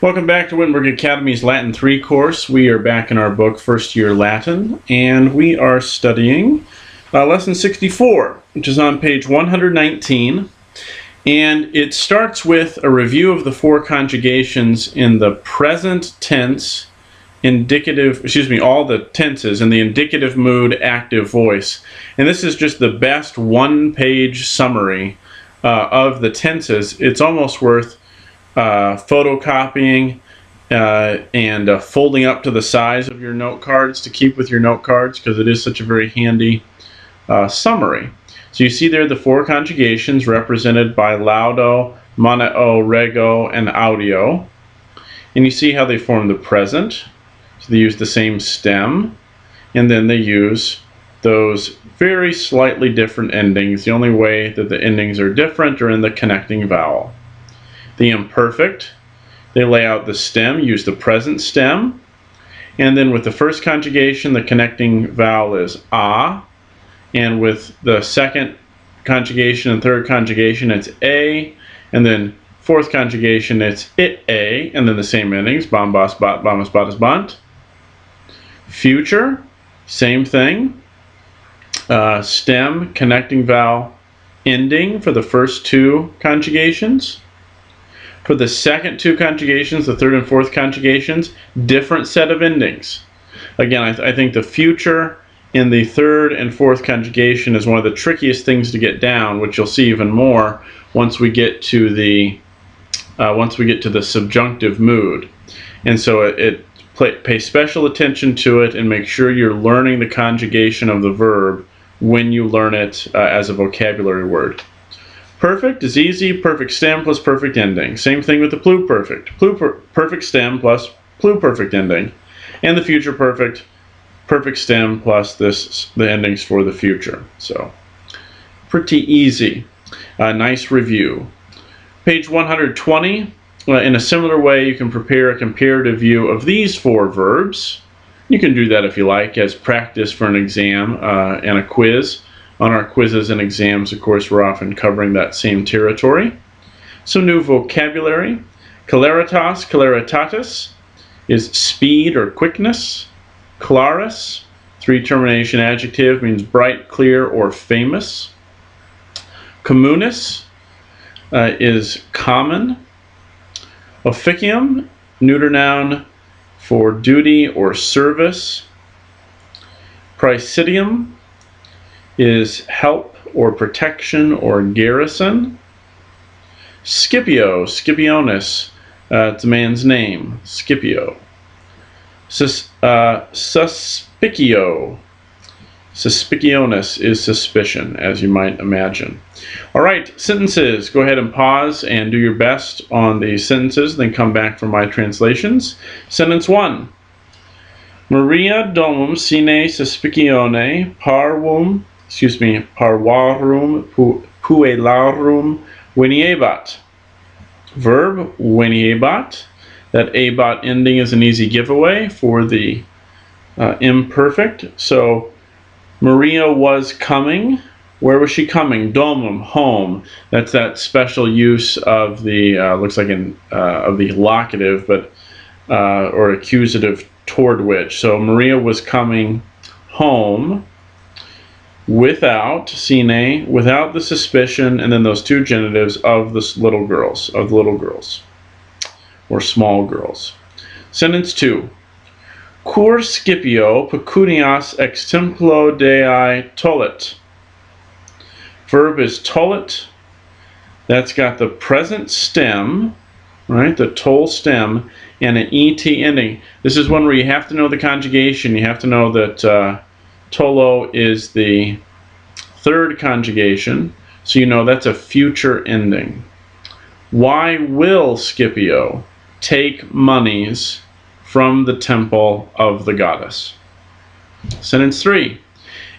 Welcome back to Wittenberg Academy's Latin 3 course. We are back in our book, First Year Latin, and we are studying Lesson 64, which is on page 119. And it starts with a review of the four conjugations in the present tense, all the tenses in the indicative mood, active voice. And this is just the best one-page summary of the tenses. It's almost worth photocopying and folding up to the size of your note cards to keep with your note cards, because it is such a very handy summary. So you see there the four conjugations represented by laudo, moneo, rego, and audio. And you see how they form the present. So they use the same stem, and then they use those very slightly different endings. The only way that the endings are different are in the connecting vowel. The imperfect, they lay out the stem, use the present stem, and then with the first conjugation, the connecting vowel is a, and with the second conjugation and third conjugation, it's a, and then fourth conjugation, it's it-a, and then the same endings, bombas, bot, bombas, botas, bont. Future, same thing, stem, connecting vowel, ending for the first two conjugations. For the second two conjugations, the third and fourth conjugations, different set of endings. Again, I think the future in the third and fourth conjugation is one of the trickiest things to get down, which you'll see even more once we get to the subjunctive mood. And so pay special attention to it and make sure you're learning the conjugation of the verb when you learn it as a vocabulary word. Perfect is easy, perfect stem plus perfect ending. Same thing with the pluperfect. Perfect stem plus pluperfect ending. And the future perfect, perfect stem plus the endings for the future. So, pretty easy. Nice review. Page 120, in a similar way you can prepare a comparative view of these four verbs. You can do that if you like as practice for an exam and a quiz. On our quizzes and exams, of course, we're often covering that same territory. Some new vocabulary. Celeritas, celeritatis is speed or quickness. Claris, three-termination adjective, means bright, clear, or famous. Communis is common. Officium, neuter noun for duty or service. Praesidium is help or protection or garrison. Scipio, Scipionis, it's a man's name, Scipio. Suspicio, Suspicionis is suspicion, as you might imagine. All right, sentences. Go ahead and pause and do your best on the sentences, then come back for my translations. Sentence 1. Maria domum sine suspicione parvarum puellarum veniebat. Verb, veniebat. That abat ending is an easy giveaway for the imperfect. So, Maria was coming. Where was she coming? Domum, home. That's that special use of the, looks like of the locative, but, or accusative toward which. So, Maria was coming home. Without, sine, without the suspicion, and then those two genitives of the little girls, or small girls. Sentence 2. Cur Scipio pecunias ex templo Dei tollit. Verb is tollit. That's got the present stem, right, the toll stem, and an et ending. This is one where you have to know the conjugation. You have to know that tolo is the third conjugation, so you know that's a future ending. Why will Scipio take monies from the temple of the goddess? Sentence 3.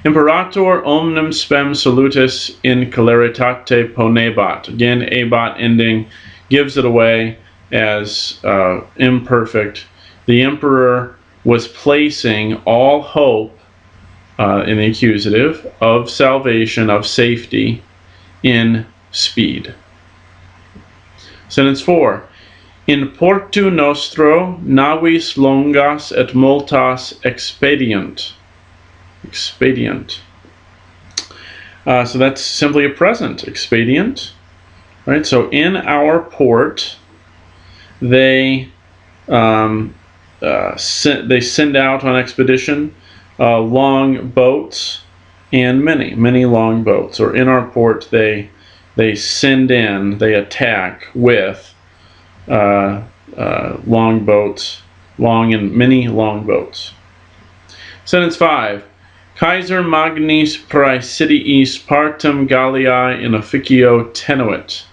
Imperator omnem spem salutis in celeritate ponebat. Again, abat ending gives it away as imperfect. The emperor was placing all hope in the accusative of salvation, of safety, in speed. Sentence 4. In portu nostro navis longas et multas expedient. Expedient. So that's simply a present, expedient. Right? So in our port, they send out on expedition long boats and many long boats. Or in our port, they send in, they attack with long boats, many long boats. Sentence 5. Kaiser magnis praesidiis partem Galliae in officio tenuit.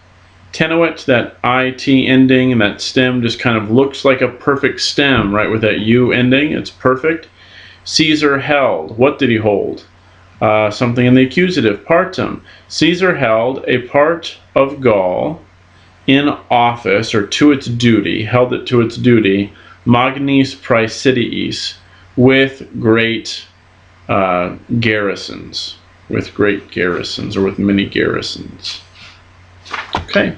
Tenuit, that it ending and that stem just kind of looks like a perfect stem, right, with that u ending. It's perfect. Caesar held. What did he hold? Something in the accusative, partem. Caesar held a part of Gaul in office, or to its duty, held it to its duty, magnis praesidiis, with great garrisons, or with many garrisons. Okay,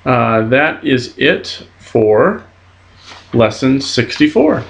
that is it for lesson 64.